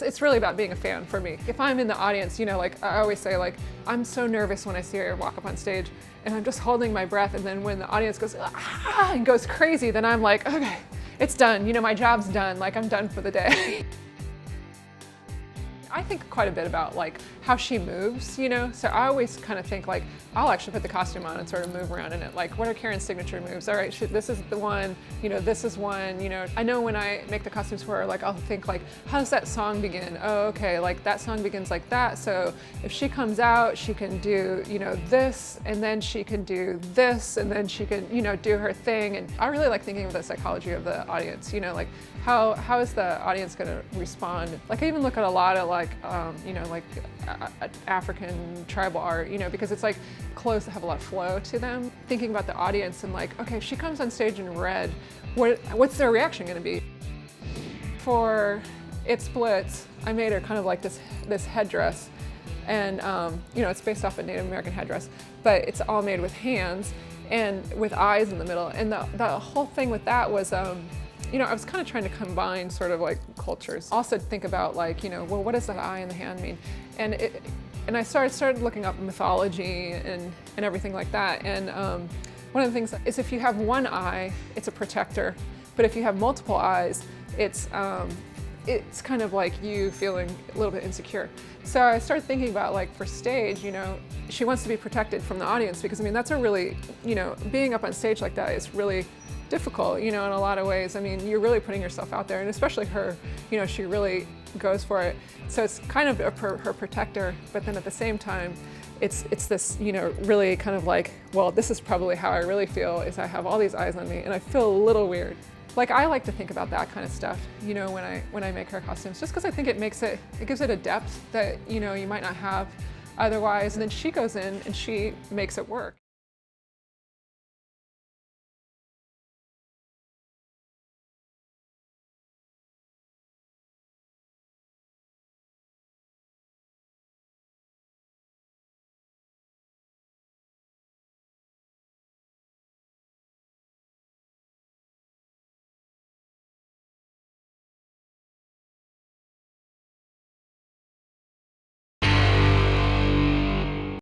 It's really about being a fan for me. If I'm in the audience, you know, like I always say, like, I'm so nervous when I see her walk up on stage and I'm just holding my breath, and then when the audience goes, ah, and goes crazy, then I'm like, okay, it's done. You know, my job's done. Like, I'm done for the day. I think quite a bit about like how she moves, you know? So I always kind of think like, I'll actually put the costume on and sort of move around in it. Like, what are Karen's signature moves? All right, this is the one, you know, this is one, you know. I know when I make the costumes for her, like I'll think like, how does that song begin? Oh, okay, like that song begins like that. So if she comes out, she can do, you know, this, and then she can do this, and then she can, you know, do her thing. And I really like thinking of the psychology of the audience, you know, like how is the audience gonna respond? Like I even look at a lot of like, you know, like African tribal art, you know, because it's like clothes that have a lot of flow to them. Thinking about the audience and like, okay, if she comes on stage in red, what's their reaction gonna be? For It Splits, I made her kind of like this headdress, and you know, it's based off a Native American headdress, but it's all made with hands and with eyes in the middle. And the whole thing with that was, you know, I was kind of trying to combine sort of like cultures. Also think about like, you know, well, what does that eye in the hand mean? And I started looking up mythology and everything like that. And one of the things is if you have one eye, it's a protector. But if you have multiple eyes, it's kind of like you feeling a little bit insecure. So I started thinking about like for stage, you know, she wants to be protected from the audience, because I mean, that's a really, you know, being up on stage like that is really difficult, you know, in a lot of ways. I mean, you're really putting yourself out there, and especially her, you know, she really goes for it. So it's kind of her protector, but then at the same time, it's this, you know, really kind of like, well, this is probably how I really feel, is I have all these eyes on me and I feel a little weird. Like I like to think about that kind of stuff, you know, when I make her costumes, just because I think it gives it a depth that, you know, you might not have otherwise. And then she goes in and she makes it work.